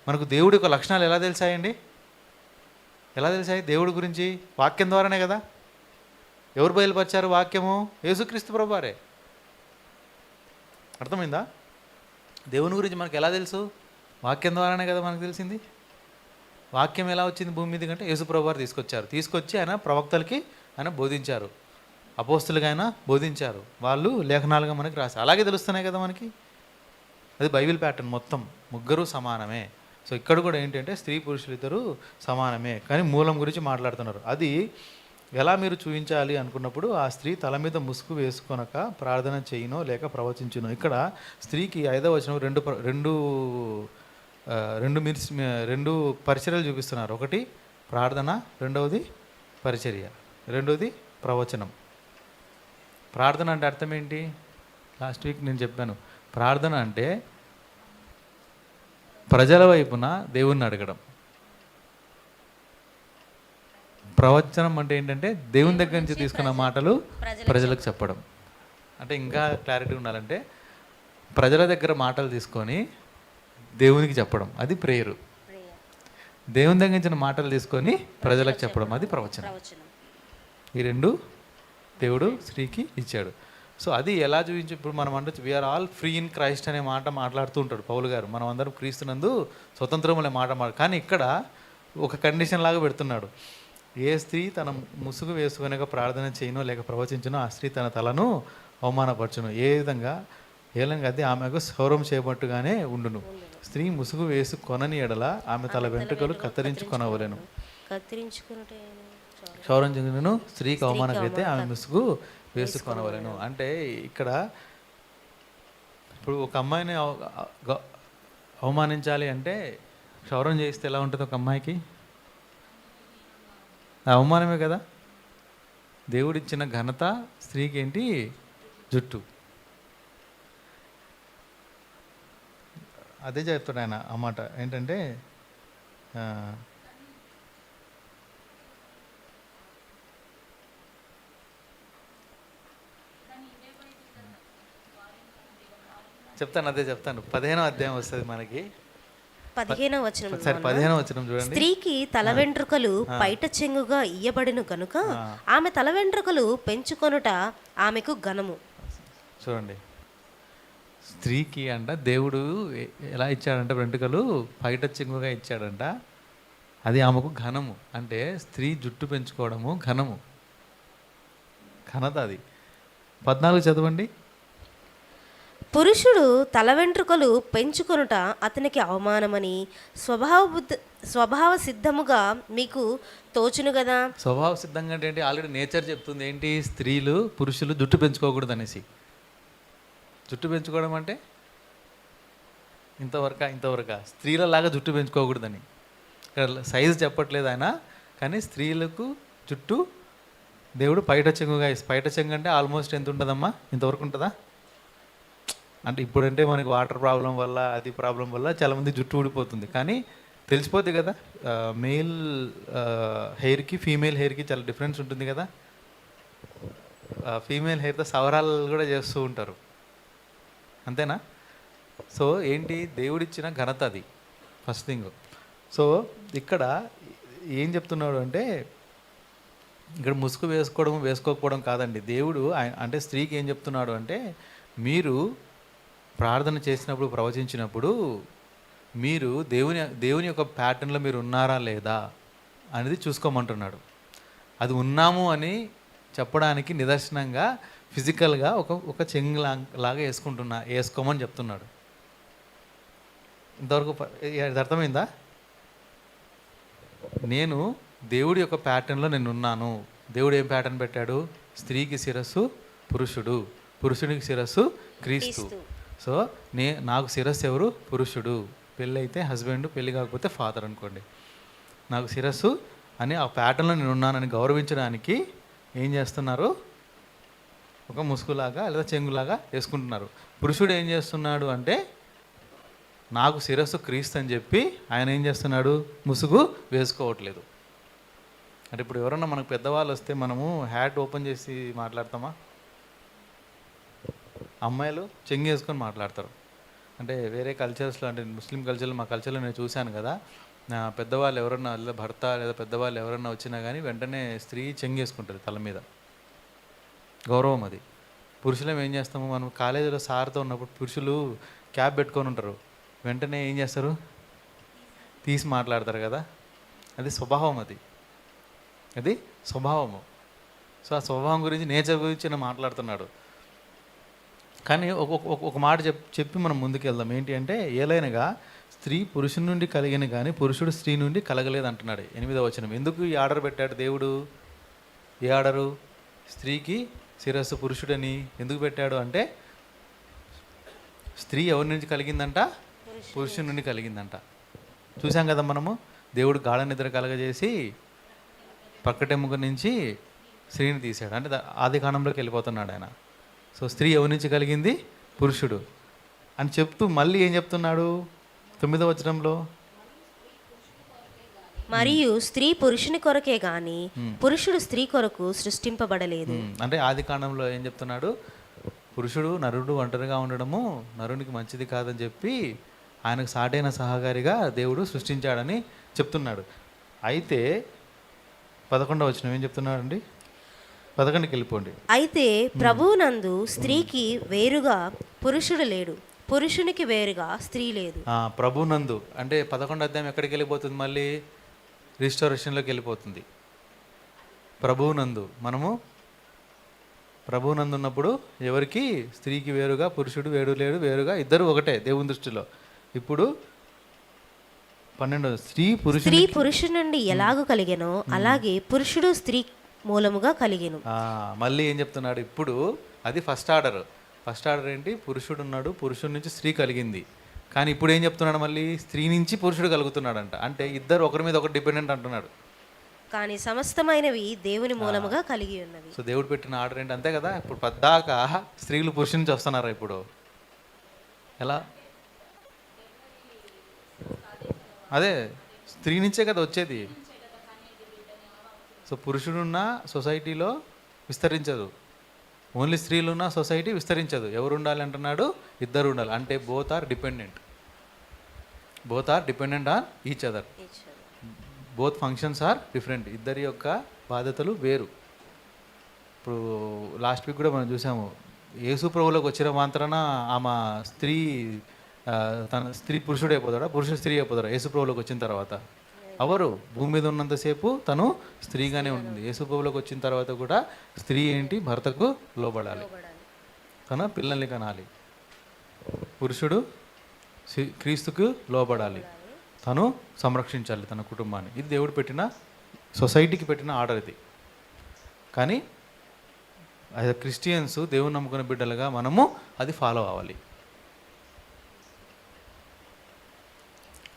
Speaker 1: మనకు దేవుడి యొక్క లక్షణాలు ఎలా తెలిసాయండి? ఎలా తెలిసాయి దేవుడి గురించి? వాక్యం ద్వారానే కదా. ఎవరు బయలుపరిచారు వాక్యము? యేసుక్రీస్తు ప్రభువారే. అర్థమైందా? దేవుని గురించి మనకు ఎలా తెలుసు? వాక్యం ద్వారానే కదా మనకు తెలిసింది. వాక్యం ఎలా వచ్చింది భూమి మీద కంటే యేసు ప్రభువారు తీసుకొచ్చి ఆయన ప్రవక్తలకి ఆయన బోధించారు, అపోస్తులుగా ఆయన బోధించారు, వాళ్ళు లేఖనాలుగా మనకి రాశారు. అలాగే తెలుస్తున్నాయి కదా మనకి. అది బైబిల్ ప్యాటర్న్ మొత్తం. ముగ్గురు సమానమే. సో ఇక్కడ కూడా ఏంటంటే స్త్రీ పురుషులు ఇద్దరు సమానమే, కానీ మూలం గురించి మాట్లాడుతున్నారు. అది ఎలా మీరు చూపించాలి అనుకున్నప్పుడు ఆ స్త్రీ తల మీద ముసుగు వేసుకొనక ప్రార్థన చేయనో లేక ప్రవచించునో. ఇక్కడ స్త్రీకి 5వ వచనం రెండు పరిచర్యలు చూపిస్తున్నారు. ఒకటి ప్రార్థన, రెండవది పరిచర్య, రెండవది ప్రవచనం. ప్రార్థన అంటే అర్థం ఏంటి? లాస్ట్ వీక్ నేను చెప్పాను. ప్రార్థన అంటే ప్రజల వైపున దేవుణ్ణి అడగడం. ప్రవచనం అంటే ఏంటంటే దేవుని దగ్గర నుంచి తీసుకున్న మాటలు ప్రజలకు చెప్పడం. అంటే ఇంకా క్లారిటీ ఉండాలంటే ప్రజల దగ్గర మాటలు తీసుకొని దేవునికి చెప్పడం, అది ప్రేయరు. దేవుని దగ్గర నుంచి మాటలు తీసుకొని ప్రజలకు చెప్పడం, అది ప్రవచనం. ఈ రెండు దేవుడు స్త్రీకి ఇచ్చాడు. సో అది ఎలా చూపించి ఇప్పుడు మనం అంటే we are all free in Christ అనే మాట మాట్లాడుతూ ఉంటాడు పౌలు గారు. మనం అందరం క్రీస్తునందు స్వతంత్రం అనే మాట కానీ ఇక్కడ ఒక కండిషన్ లాగా పెడుతున్నాడు. ఏ స్త్రీ తన ముసుగు వేసుకునక ప్రార్థన చేయనో లేక ప్రవచించనో ఆ స్త్రీ తన తలను అవమానపరచును. ఏ విధంగా అది ఆమెకు సౌరం చేయబట్టుగానే ఉండును. స్త్రీ ముసుగు వేసుకొనని ఎడల ఆమె తల వెంట్రుకలు కత్తిరించుకొనవలెను. క్షౌరం చెందినను స్త్రీకి అవమానకైతే ఆమె ముసుగు వేసుకొనవలెను. అంటే ఇక్కడ ఇప్పుడు ఒక అమ్మాయిని అవమానించాలి అంటే క్షౌరం చేస్తే ఎలా ఉంటుంది ఒక అమ్మాయికి? అవమానమే కదా. దేవుడిచ్చిన ఘనత స్త్రీకి ఏంటి? జుట్టు. అదే చెప్తాడు ఆయన అన్నమాట. ఏంటంటే చెప్తాను 15వ అధ్యాయం వస్తుంది మనకి.
Speaker 2: 15వ వచనం.
Speaker 1: 15వ వచనం చూడండి.
Speaker 2: స్త్రీకి తల వెంట్రుకలు పైట చెంగుగా ఇయ్యబడిన గనుక ఆమె తల వెంట్రుకలు పెంచుకొనుట ఆమెకు ఘనము.
Speaker 1: చూడండి, స్త్రీకి అంట దేవుడు ఎలా ఇచ్చాడంట? వెంట్రుకలు పైట చెంగుగా ఇచ్చాడంట. అది ఆమెకు ఘనము. అంటే స్త్రీ జుట్టు పెంచుకోవడము ఘనము, ఘనత అది. 14 చదవండి.
Speaker 2: పురుషుడు తల వెంట్రుకలు పెంచుకొనుట అతనికి అవమానమని స్వభావ సిద్ధముగా మీకు తోచును కదా.
Speaker 1: స్వభావ సిద్ధంగా అంటే ఆల్రెడీ నేచర్ చెప్తుంది ఏంటి? స్త్రీలు పురుషులు జుట్టు పెంచుకోకూడదు అనేసి. జుట్టు పెంచుకోవడం అంటే ఇంతవరక స్త్రీలలాగా జుట్టు పెంచుకోకూడదని. ఇక్కడ సైజు చెప్పట్లేదు ఆయన, కానీ స్త్రీలకు చుట్టూ దేవుడు పైట చెంగుగా పైట చెంగు అంటే ఆల్మోస్ట్ ఎంత ఉంటుందమ్మా? ఇంతవరకు ఉంటుందా? అంటే ఇప్పుడంటే మనకి వాటర్ ప్రాబ్లం వల్ల అది ప్రాబ్లం వల్ల చాలామంది జుట్టు ఊడిపోతుంది, కానీ తెలిసిపోద్ది కదా మేల్ హెయిర్కి ఫీమేల్ హెయిర్కి చాలా డిఫరెన్స్ ఉంటుంది కదా. ఫీమేల్ హెయిర్తో సవరాలు కూడా చేస్తూ ఉంటారు, అంతేనా? సో ఏంటి, దేవుడిచ్చిన ఘనత అది ఫస్ట్ థింగ్. సో ఇక్కడ ఏం చెప్తున్నాడు అంటే, ఇక్కడ ముసుగు వేసుకోకపోవడం కాదండి. దేవుడు అంటే స్త్రీకి ఏం చెప్తున్నాడు అంటే, మీరు ప్రార్థన చేసినప్పుడు, ప్రవచించినప్పుడు మీరు దేవుని యొక్క ప్యాటర్న్లో మీరు ఉన్నారా లేదా అనేది చూసుకోమంటున్నాడు. అది ఉన్నాము అని చెప్పడానికి నిదర్శనంగా ఫిజికల్గా ఒక చెంగు లాగా వేసుకోమని చెప్తున్నాడు. ఇంతవరకు అర్థమైందా? నేను దేవుడి యొక్క ప్యాటర్న్లో నేను ఉన్నాను. దేవుడు ఏం ప్యాటర్న్ పెట్టాడు? స్త్రీకి శిరస్సు పురుషుడు, పురుషునికి శిరస్సు క్రీస్తు. సో నాకు శిరస్సు ఎవరు? పురుషుడు. పెళ్ళి అయితే హస్బెండ్, పెళ్ళి కాకపోతే ఫాదర్ అనుకోండి. నాకు శిరస్సు అని ఆ ప్యాటర్న్లో నేను ఉన్నానని గౌరవించడానికి ఏం చేస్తున్నారు? ఒక ముసుగులాగా లేదా చెంగులాగా వేసుకుంటున్నారు. పురుషుడు ఏం చేస్తున్నాడు అంటే, నాకు శిరస్సు క్రీస్తు అని చెప్పి ఆయన ఏం చేస్తున్నాడు? ముసుగు వేసుకోవట్లేదు. అంటే ఇప్పుడు ఎవరన్నా మనకు పెద్దవాళ్ళు వస్తే మనము హ్యాట్ ఓపెన్ చేసి మాట్లాడతామా? అమ్మాయిలు చెంగు వేసుకొని మాట్లాడతారు. అంటే వేరే కల్చర్స్లో, అంటే ముస్లిం కల్చర్లో, మా కల్చర్లో నేను చూశాను కదా, పెద్దవాళ్ళు ఎవరన్నా లేదా భర్త లేదా పెద్దవాళ్ళు ఎవరన్నా వచ్చినా కానీ వెంటనే స్త్రీ చెంగు వేసుకుంటుంది తల మీద, గౌరవం అది. పురుషులం ఏం చేస్తాము, మనం కాలేజీలో సార్తో ఉన్నప్పుడు పురుషులు క్యాప్ పెట్టుకొని ఉంటారు, వెంటనే ఏం చేస్తారు? తీసి మాట్లాడతారు కదా. అది స్వభావం, అది స్వభావము. సో ఆ స్వభావం గురించి, నేచర్ గురించి నేను మాట్లాడుతున్నాడు. కానీ ఒక మాట చెప్పి మనం ముందుకు వెళ్దాం. ఏంటి అంటే, ఏలైనగా స్త్రీ పురుషుని నుండి కలిగిన కానీ పురుషుడు స్త్రీ నుండి కలగలేదు అంటున్నాడు 8వ వచనం. ఎందుకు ఈ ఆర్డర్ పెట్టాడు దేవుడు? ఏ ఆర్డరు? స్త్రీకి శిరస్సు పురుషుడని ఎందుకు పెట్టాడు అంటే, స్త్రీ ఎవరి నుంచి కలిగిందంట? పురుషుని నుండి కలిగిందంట. చూసాం కదా మనము, దేవుడు గాఢ నిద్ర కలగజేసి పక్కటెముక నుంచి స్త్రీని తీశాడు. అంటే ఆది కాండంలోకి వెళ్ళిపోతున్నాడు ఆయన. సో స్త్రీ ఎవరి నుంచి కలిగింది? పురుషుడు అని చెప్తూ మళ్ళీ ఏం చెప్తున్నాడు 9వ వచనంలో?
Speaker 2: మరియు స్త్రీ పురుషుని కొరకే గాని పురుషుడు స్త్రీ కొరకు సృష్టింపబడలేదు.
Speaker 1: అంటే ఆది కాండంలో ఏం చెప్తున్నాడు? పురుషుడు నరుడు ఒంటరిగా ఉండడము నరునికి మంచిది కాదని చెప్పి ఆయనకు సాటైన సహకారిగా దేవుడు సృష్టించాడని చెప్తున్నాడు. అయితే 11వ వచనం ఏం చెప్తున్నాడండి? 11కి వెళ్ళిపోండి.
Speaker 2: అయితే ప్రభువునందు స్త్రీకి వేరుగా పురుషుడు లేడు, పురుషునికి వేరుగా స్త్రీ లేదు.
Speaker 1: ప్రభునందు అంటే 11వ అధ్యాయం ఎక్కడికి వెళ్ళిపోతుంది? మళ్ళీ రిస్టోరేషన్లోకి వెళ్ళిపోతుంది. ప్రభువునందు, మనము ప్రభువునందు ఉన్నప్పుడు ఎవరికి? స్త్రీకి వేరుగా పురుషుడు లేడు, వేరుగా ఇద్దరు ఒకటే దేవుని దృష్టిలో. ఇప్పుడు 12 స్త్రీ
Speaker 2: పురుషుడు నుండి ఎలాగూ కలిగెనో అలాగే పురుషుడు స్త్రీ మూలముగా కలిగెను.
Speaker 1: మళ్ళీ ఏం చెప్తున్నాడు ఇప్పుడు? అది ఫస్ట్ ఆర్డర్. ఫస్ట్ ఆర్డర్ ఏంటి? పురుషుడు ఉన్నాడు, పురుషుడి నుంచి స్త్రీ కలిగింది. కానీ ఇప్పుడు ఏం చెప్తున్నాడు? మళ్ళీ స్త్రీ నుంచి పురుషుడు కలుగుతున్నాడంట. అంటే ఇద్దరు ఒకరి మీద ఒకరు డిపెండెంట్ అంటున్నాడు.
Speaker 2: కానీ సమస్తమైనవి దేవుని మూలముగా కలిగి ఉన్నవి.
Speaker 1: సో దేవుడు పెట్టిన ఆర్డర్ ఏంటి? అంతే కదా. ఇప్పుడు పద్దాక స్త్రీలు పురుషుని నుంచి వస్తున్నారా? ఇప్పుడు ఎలా? అదే స్త్రీ నుంచే కదా వచ్చేది. సో పురుషుడున్న సొసైటీలో విస్తరించదు, ఓన్లీ స్త్రీలున్న సొసైటీ విస్తరించదు. ఎవరు ఉండాలి అంటున్నాడు? ఇద్దరు ఉండాలి. అంటే both are dependent on each other. Both functions are different. ఇద్దరి యొక్క బాధ్యతలు వేరు. ఇప్పుడు లాస్ట్ వీక్ కూడా మనం చూసాము, యేసు ప్రభువులోకి వచ్చిన మాత్రాన ఆమె స్త్రీ పురుషుడు అయిపోతాడా? పురుషుడు స్త్రీ అయిపోతాడా? యేసు ప్రభువులోకి వచ్చిన తర్వాత ఎవరు? భూమి మీద ఉన్నంతసేపు తను స్త్రీగానే ఉంటుంది. యేసు ప్రభువులోకి వచ్చిన తర్వాత కూడా స్త్రీ ఏంటి? భర్తకు లోబడాలి, తన పిల్లల్ని కనాలి. పురుషుడు క్రీస్తుకు లోబడాలి, తను సంరక్షించాలి తన కుటుంబాన్ని. ఇది దేవుడు పెట్టిన, సొసైటీకి పెట్టిన ఆర్డర్ ఇది. కానీ యాజ్ క్రిస్టియన్స్, దేవుని నమ్ముకున్న బిడ్డలుగా మనము అది ఫాలో అవ్వాలి.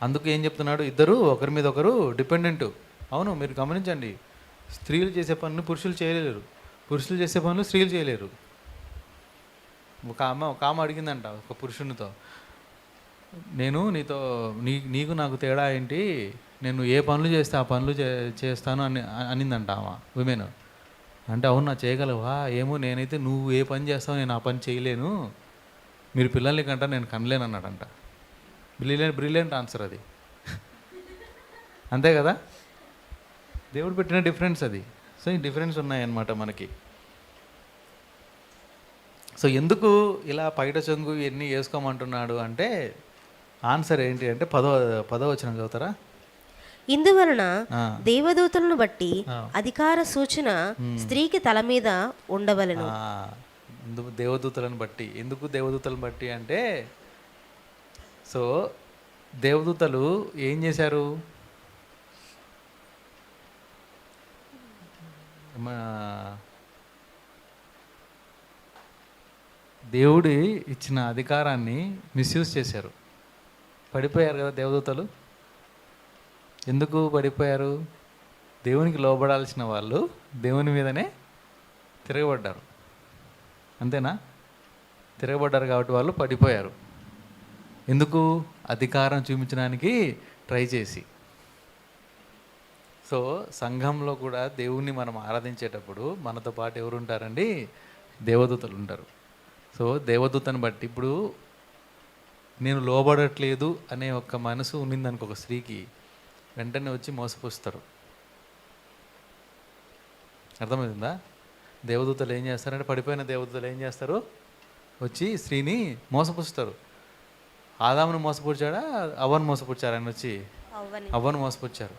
Speaker 1: అందుకు ఏం చెప్తున్నాడు? ఇద్దరు ఒకరి మీద ఒకరు డిపెండెంట్. అవును, మీరు గమనించండి, స్త్రీలు చేసే పనులు పురుషులు చేయలేరు, పురుషులు చేసే పనులు స్త్రీలు చేయలేరు. ఒక ఆమె అడిగిందంట ఒక పురుషునితో, నేను నీకు నాకు తేడా ఏంటి, నేను ఏ పనులు చేస్తే ఆ పనులు చేస్తాను అనిందంట ఆమె విమెన్. అంటే అవును నా చేయగలవా, ఏమో నేనైతే నువ్వు ఏ పని చేస్తావు నేను ఆ పని చేయలేను, మీరు పిల్లల్ని కంట నేను కనలేను అన్నాడంట. బ్రిలియంట్ ఆన్సర్ అది. అంతే కదా, దేవుడు పెట్టిన డిఫరెన్స్ అది. సో ఈ డిఫరెన్స్ ఉన్నాయన్నమాట మనకి. సో ఎందుకు ఇలా పైట చెంగు ఇవన్నీ వేసుకోమంటున్నాడు అంటే ఆన్సర్ ఏంటి అంటే పదో వచనం చదువుతారా?
Speaker 2: ఇందువలన దేవదూతలను బట్టి అధికార సూచన స్త్రీకి తల మీద ఉండవలెను.
Speaker 1: దేవదూతలను బట్టి. ఎందుకు దేవదూతలను బట్టి అంటే, సో దేవదూతలు ఏం చేశారు, దేవుడి ఇచ్చిన అధికారాన్ని మిస్యూజ్ చేశారు, పడిపోయారు కదా దేవదూతలు. ఎందుకు పడిపోయారు? దేవునికి లోబడాల్సిన వాళ్ళు దేవుని మీదనే తిరగబడ్డారు, అంతేనా? తిరగబడ్డారు కాబట్టి వాళ్ళు పడిపోయారు. ఎందుకు? అధికారం చూపించడానికి ట్రై చేసి. సో సంఘంలో కూడా దేవుణ్ణి మనం ఆరాధించేటప్పుడు మనతో పాటు ఎవరు ఉంటారండి? దేవదూతలు ఉంటారు. సో దేవదూతను బట్టి ఇప్పుడు నేను లోబడట్లేదు అనే ఒక మనసు ఉన్నిందనుకో ఒక స్త్రీకి, వెంటనే వచ్చి మోసపుస్తారు. అర్థమవుతుందా? దేవదూతలు ఏం చేస్తారంటే, పడిపోయిన దేవదూతలు ఏం చేస్తారు, వచ్చి స్త్రీని మోసపుస్తారు. ఆదామును మోసపుచ్చాడా, అవ్వను మోసపుచ్చారు? ఆయన వచ్చి అవ్వను మోసపుచ్చారు.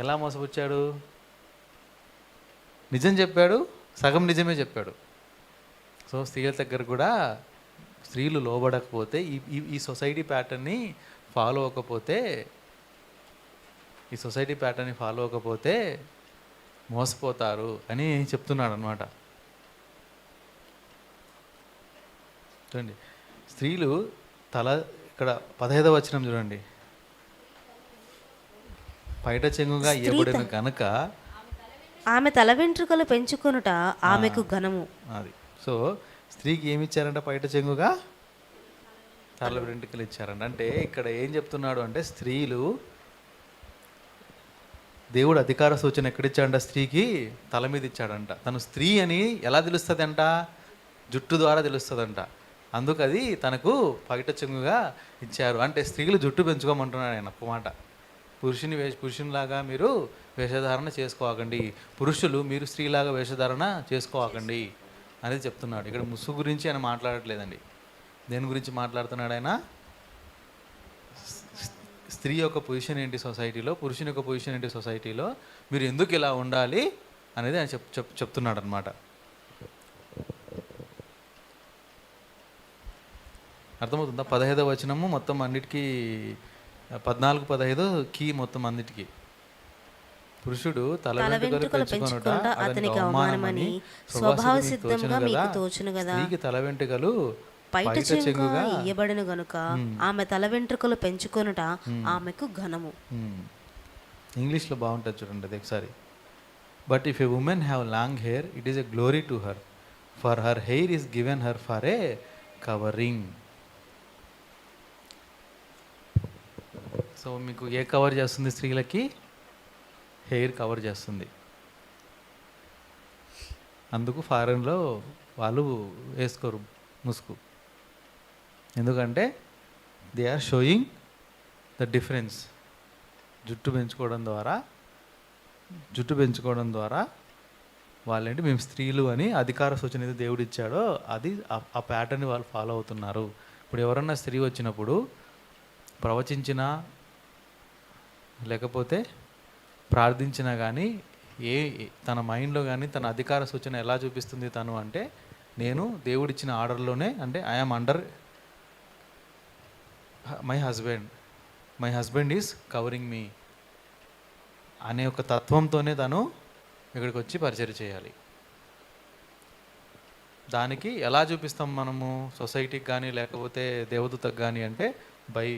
Speaker 1: ఎలా మోసపుచ్చాడు? నిజం చెప్పాడు, సగం నిజమే చెప్పాడు. సో స్త్రీల దగ్గర కూడా స్త్రీలు లోబడకపోతే, ఈ సొసైటీ ప్యాటర్న్ని ఫాలో అవ్వకపోతే మోసపోతారు అని చెప్తున్నాడు అనమాట. చూడండి, స్త్రీలు ఇక్కడ 15వ వచనం చూడండి, పైట చెంగుగా ఇవ్వబడిన కనుక
Speaker 2: ఆమె తల వెంట్రుకలు పెంచుకొనుట ఆమెకు ఘనము.
Speaker 1: అది. సో స్త్రీకి ఏమి ఇచ్చారంట? పైట చెంగుగా తల వెంట్రుకలు ఇచ్చారంట. అంటే ఇక్కడ ఏం చెప్తున్నాడు అంటే, స్త్రీలు దేవుడు అధికార సూచన ఎక్కడిచ్చాడంట? స్త్రీకి తల మీద ఇచ్చాడంట. తను స్త్రీ అని ఎలా తెలుస్తుంది అంట? జుట్టు ద్వారా తెలుస్తుందంట. అందుకు అది తనకు పైట చెంగుగా ఇచ్చారు. అంటే స్త్రీలు జుట్టు పెంచుకోమంటున్నాడు ఆయన ఒక మాట. పురుషునిలాగా మీరు వేషధారణ చేసుకోకండి, పురుషులు మీరు స్త్రీలాగా వేషధారణ చేసుకోకండి అనేది చెప్తున్నాడు. ఇక్కడ ముసుగు గురించి ఆయన మాట్లాడట్లేదండి. దేని గురించి మాట్లాడుతున్నాడు ఆయన? స్త్రీ యొక్క పొజిషన్ ఏంటి సొసైటీలో, పురుషుని యొక్క పొజిషన్ ఏంటి సొసైటీలో, మీరు ఎందుకు ఇలా ఉండాలి అనేది ఆయన చెప్తున్నాడు అనమాట. అర్థమవుతుందా? 15వ వచనము మొత్తం అన్నిటికీ 14-15 కీ మొత్తం అన్నిటికీ. పురుషుడు తల వెంట్రుకలు పెంచుకొనుట అతనికి అవమానమని స్వభావ సిద్ధంగా మీకు తోచును కదా. స్త్రీకి తల వెంట్రుకలు
Speaker 2: పైట చెంగుగా ఇయ్యబడిన గనుక ఆమె తల వెంట్రుకలు పెంచుకొనుట ఆమెకు ఘనము.
Speaker 1: ఇంగ్లీష్లో బాగుంటుంది చూడండి అది ఒకసారి. But if a women have long hair it is a glory to her, for her hair is given her for a covering. So మీకు ఏ కవర్ చేస్తుంది? స్త్రీలకి హెయిర్ కవర్ చేస్తుంది. అందుకు ఫారెన్లో వాళ్ళు వేసుకోరు ముసుగు, ఎందుకంటే they are showing the difference. జుట్టు పెంచుకోవడం ద్వారా వాళ్ళేంటి, మేము స్త్రీలు అని అధికార సూచన ఏదో దేవుడు ఇచ్చాడో అది ఆ ప్యాటర్న్ని వాళ్ళు ఫాలో అవుతున్నారు. ఇప్పుడు ఎవరన్నా స్త్రీ వచ్చినప్పుడు ప్రవచించినా లేకపోతే ప్రార్థించినా కానీ తన మైండ్లో కానీ తన అధికార సూచన ఎలా చూపిస్తుంది తను అంటే, నేను దేవుడిచ్చిన ఆర్డర్లోనే, అంటే I'm under my husband is covering me అనే ఒక తత్వంతోనే తను ఇక్కడికి వచ్చి పరిచయం చేయాలి. దానికి ఎలా చూపిస్తాం మనము సొసైటీకి కానీ లేకపోతే దేవదూతకు కానీ అంటే, by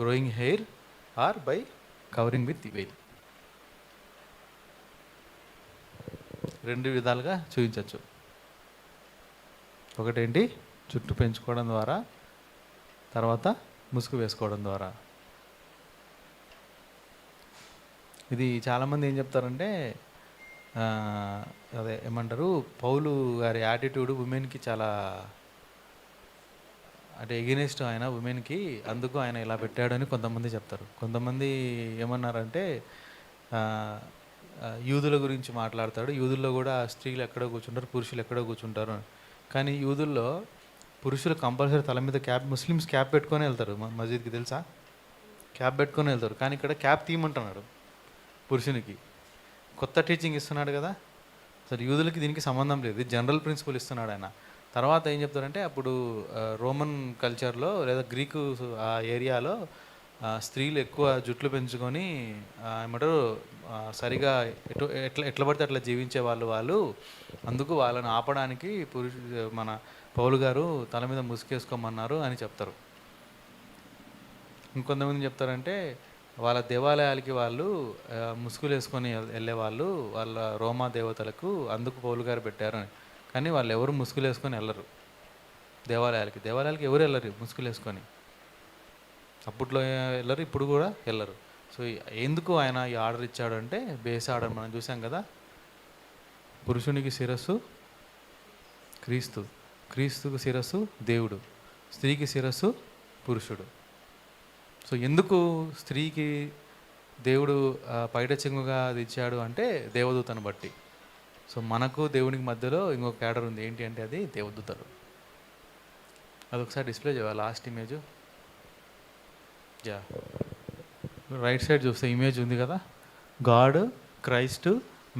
Speaker 1: growing hair or by covering with veil. రెండు విధాలుగా చూపించవచ్చు. ఒకటేంటి, జుట్టు పెంచుకోవడం ద్వారా, తర్వాత ముసుగు వేసుకోవడం ద్వారా. ఇది చాలామంది ఏం చెప్తారంటే అదే ఏమంటారు, పౌలు గారి యాటిట్యూడ్ ఉమెన్కి చాలా అంటే ఎగెనిస్ట్ ఆయన ఉమెన్కి, అందుకు ఆయన ఇలా పెట్టాడని కొంతమంది చెప్తారు. కొంతమంది ఏమన్నారంటే యూదుల గురించి మాట్లాడతాడు, యూదుల్లో కూడా స్త్రీలు ఎక్కడో కూర్చుంటారు, పురుషులు ఎక్కడో కూర్చుంటారు. కానీ యూదుల్లో పురుషులు కంపల్సరీ తల మీద క్యాప్, ముస్లిమ్స్ క్యాప్ పెట్టుకొని వెళ్తారు మస్జిద్కి, తెలుసా? క్యాప్ పెట్టుకొని వెళ్తారు. కానీ ఇక్కడ క్యాప్ తీయమంటున్నాడు పురుషునికి. కొత్త టీచింగ్ ఇస్తున్నాడు కదా, అసలు యూదులకి దీనికి సంబంధం లేదు, జనరల్ ప్రిన్సిపల్ ఇస్తున్నాడు ఆయన. తర్వాత ఏం చెప్తారంటే, అప్పుడు రోమన్ కల్చర్లో లేదా గ్రీకు ఆ ఏరియాలో స్త్రీలు ఎక్కువ జుట్లు పెంచుకొని ఏమంటారు సరిగా ఎట్లా పడితే అట్లా జీవించే వాళ్ళు. అందుకు వాళ్ళని ఆపడానికి మన పౌలు గారు తల మీద ముసుకేసుకోమన్నారు అని చెప్తారు. ఇంకొంతమంది చెప్తారంటే వాళ్ళ దేవాలయాలకి వాళ్ళు ముసుగులు వేసుకొని వెళ్ళేవాళ్ళు వాళ్ళ రోమా దేవతలకు, అందుకు పౌలు గారు పెట్టారు అని. కానీ వాళ్ళు ఎవరు ముసుగులు వేసుకొని వెళ్ళరు దేవాలయాలకి ఎవరు వెళ్ళరు ముసుగులు వేసుకొని. అప్పట్లో వెళ్ళరు, ఇప్పుడు కూడా వెళ్ళరు. సో ఎందుకు ఆయన ఈ ఆర్డర్ ఇచ్చాడు అంటే, బేస్ ఆర్డర్ మనం చూసాం కదా, పురుషునికి శిరస్సు క్రీస్తుకు శిరస్సు దేవుడు, స్త్రీకి శిరస్సు పురుషుడు. సో ఎందుకు స్త్రీకి దేవుడు పైట చెంగుగా అది ఇచ్చాడు అంటే దేవదూతను బట్టి. సో మనకు దేవునికి మధ్యలో ఇంకొక క్యాడర్ ఉంది, ఏంటి అంటే అది దేవదూతలు. అదొకసారి డిస్ప్లే చేయాలి, లాస్ట్ ఇమేజ్. రైట్ సైడ్ చూస్తే ఇమేజ్ ఉంది కదా, గాడ్, క్రైస్ట్,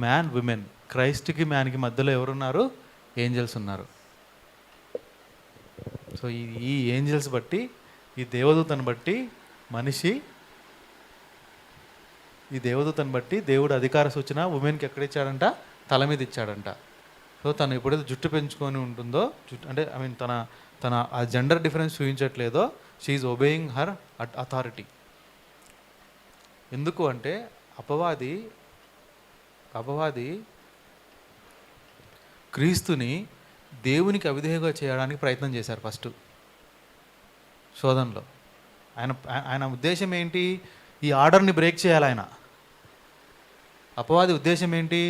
Speaker 1: మ్యాన్, విమెన్. క్రైస్ట్కి మ్యాన్కి మధ్యలో ఎవరున్నారు? ఏంజల్స్ ఉన్నారు. సో ఈ ఏంజల్స్ బట్టి, ఈ దేవదూతను బట్టి ఈ దేవదూతను బట్టి దేవుడు అధికార సూచన ఉమెన్కి ఎక్కడ ఇచ్చాడంట? తల మీద ఇచ్చాడంట. సో తను ఎప్పుడైతే జుట్టు పెంచుకొని ఉంటుందో, అంటే ఐ మీన్ తన ఆ జెండర్ డిఫరెన్స్ చూపించట్లేదో, షీఈ్ ఒబేయింగ్ హర్ అథారిటీ. ఎందుకు అంటే అపవాది క్రీస్తుని దేవునికి అవిధేయగా చేయడానికి ప్రయత్నం చేశారు ఫస్ట్ శోధనలో. ఆయన ఉద్దేశం ఏంటి? ఈ ఆర్డర్ని బ్రేక్ చేయాలి. అపవాది ఉద్దేశం ఏంటి?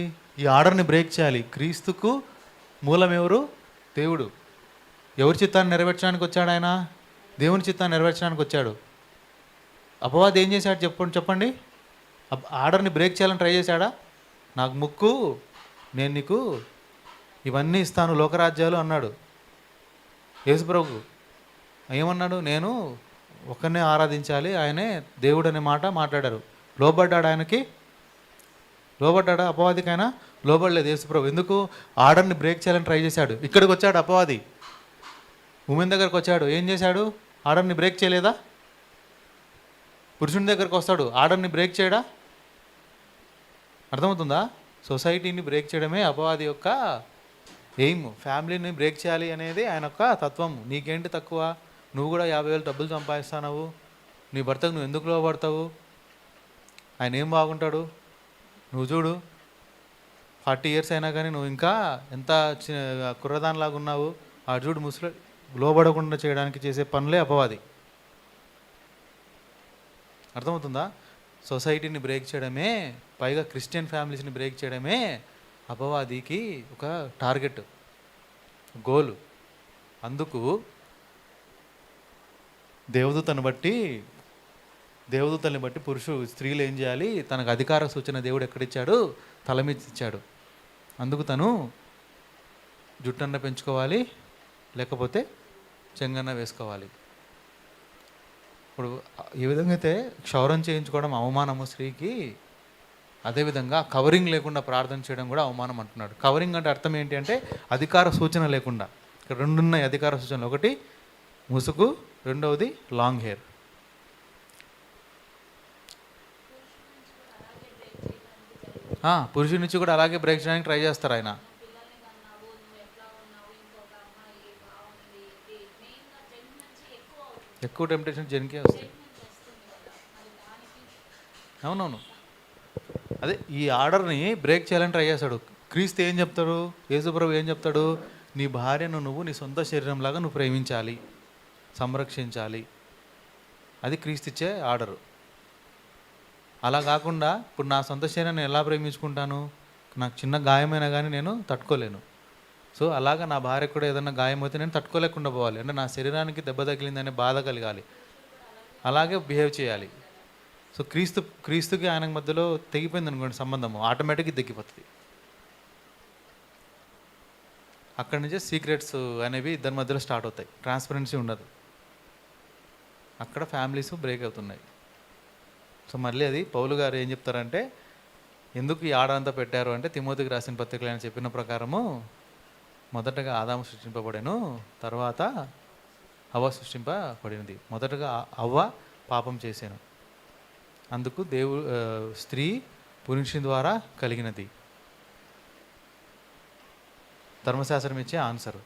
Speaker 1: ఈ ఆర్డర్ని బ్రేక్ చేయాలి. క్రీస్తుకు మూలం ఎవరు? దేవుడు. ఎవరి చిత్తాన్ని నెరవేర్చడానికి వచ్చాడు ఆయన? దేవుని చిత్తాన్ని నెరవేర్చడానికి వచ్చాడు. అపవాది ఏం చేశాడు చెప్పండి? ఆర్డర్ని బ్రేక్ చేయాలని ట్రై చేశాడా? నాకు ముక్కు, నేను నీకు ఇవన్నీ ఇస్తాను, లోకరాజ్యాలు అన్నాడు యేసుప్రభు. ఏమన్నాడు? నేను ఒకరినే ఆరాధించాలి, ఆయనే దేవుడు అనే మాట మాట్లాడారు. లోబడ్డాడు ఆయనకి? లోబడ్డాడా అపవాదికైనా? లోబడలేదు యేసుప్రభు. ఎందుకు? ఆర్డర్ని బ్రేక్ చేయాలని ట్రై చేశాడు. ఇక్కడికి వచ్చాడు అపవాది, ఉమెన్ దగ్గరకు వచ్చాడు. ఏం చేశాడు? ఆర్డర్ని బ్రేక్ చేయలేదా? పురుషుని దగ్గరకు వస్తాడు, ఆర్డర్ని బ్రేక్ చేయడా? అర్థమవుతుందా? సొసైటీని బ్రేక్ చేయడమే అపవాది యొక్క ఎయిమ్. ఫ్యామిలీని బ్రేక్ చేయాలి అనేది ఆయన యొక్క తత్వం. నీకేంటి తక్కువ? నువ్వు కూడా 50,000 డబ్బులు సంపాదిస్తావు, నీ భర్తకు నువ్వు ఎందుకు లోబడతావు? ఆయన ఏం బాగుంటాడు? నువ్వు చూడు, 40 years అయినా కానీ నువ్వు ఇంకా ఎంత కుర్రదానిలాగా ఉన్నావు. ఆ చూడు, ముసలి లోబడకుండా చేయడానికి చేసే పనులే అపవాది. అర్థమవుతుందా? సొసైటీని బ్రేక్ చేయడమే, పైగా క్రిస్టియన్ ఫ్యామిలీస్ని బ్రేక్ చేయడమే అపవాదికి ఒక టార్గెట్, గోలు. అందుకు దేవదూతల్ని బట్టి స్త్రీలు ఏం చేయాలి? తనకు అధికార సూచన దేవుడు ఎక్కడిచ్చాడు? తల మీద ఇచ్చాడు. అందుకు తను జుట్టన్న పెంచుకోవాలి, లేకపోతే చెంగన్న వేసుకోవాలి. ఇప్పుడు ఏ విధంగా అయితే క్షౌరం చేయించుకోవడం అవమానము స్త్రీకి, అదేవిధంగా కవరింగ్ లేకుండా ప్రార్థన చేయడం కూడా అవమానం అంటున్నాడు. కవరింగ్ అంటే అర్థం ఏంటి అంటే అధికార సూచన లేకుండా. ఇక్కడ రెండు ఉన్నాయి అధికార సూచనలు. ఒకటి ముసుగు, రెండవది లాంగ్ హెయిర్. పురుషుడి నుంచి కూడా అలాగే బ్రేక్ చేయడానికి ట్రై చేస్తారు ఆయన. ఎక్కువ టెంప్టేషన్ జెన్కే వస్తాయి. అవునవును, అదే ఈ ఆర్డర్ని బ్రేక్ చేయాలని ట్రై చేశాడు క్రీస్తు ఏం చెప్తాడు, యేసుప్రభు ఏం చెప్తాడు, నీ భార్యను నువ్వు నీ సొంత శరీరంలాగా నువ్వు ప్రేమించాలి, సంరక్షించాలి. అది క్రీస్తు ఇచ్చే ఆర్డరు. అలా కాకుండా ఇప్పుడు నా సొంత శరీరాన్ని ఎలా ప్రేమించుకుంటాను, నాకు చిన్న గాయమైనా కానీ నేను తట్టుకోలేను. సో అలాగా నా భార్యకు కూడా ఏదైనా గాయం అయితే నేను తట్టుకోలేకుండా పోవాలి, అంటే నా శరీరానికి దెబ్బ తగిలిందనే బాధ కలగాలి, అలాగే బిహేవ్ చేయాలి. సో క్రీస్తుకి ఆయనకు మధ్యలో తెగిపోయింది అనుకోండి సంబంధము, ఆటోమేటిక్గా తెగిపోతుంది. అక్కడి నుంచే సీక్రెట్స్ అనేవి ఇద్దరి మధ్యలో స్టార్ట్ అవుతాయి, ట్రాన్స్పరెన్సీ ఉండదు, అక్కడ ఫ్యామిలీస్ బ్రేక్ అవుతున్నాయి. సో మళ్ళీ అది పౌలు గారు ఏం చెప్తారంటే, ఎందుకు ఈ ఆడ అంతా పెట్టారు అంటే, తిమోతికి రాసిన పత్రికలు ఆయన చెప్పిన ప్రకారము మొదటగా ఆదాము సృష్టింపబడెను, తర్వాత హవ్వ సృష్టింపబడినది. మొదటగా హవ్వ పాపం చేశాను, అందుకు స్త్రీ పురుషుని ద్వారా కలిగినది. ధర్మశాస్త్రం ఇచ్చే ఆన్సరు.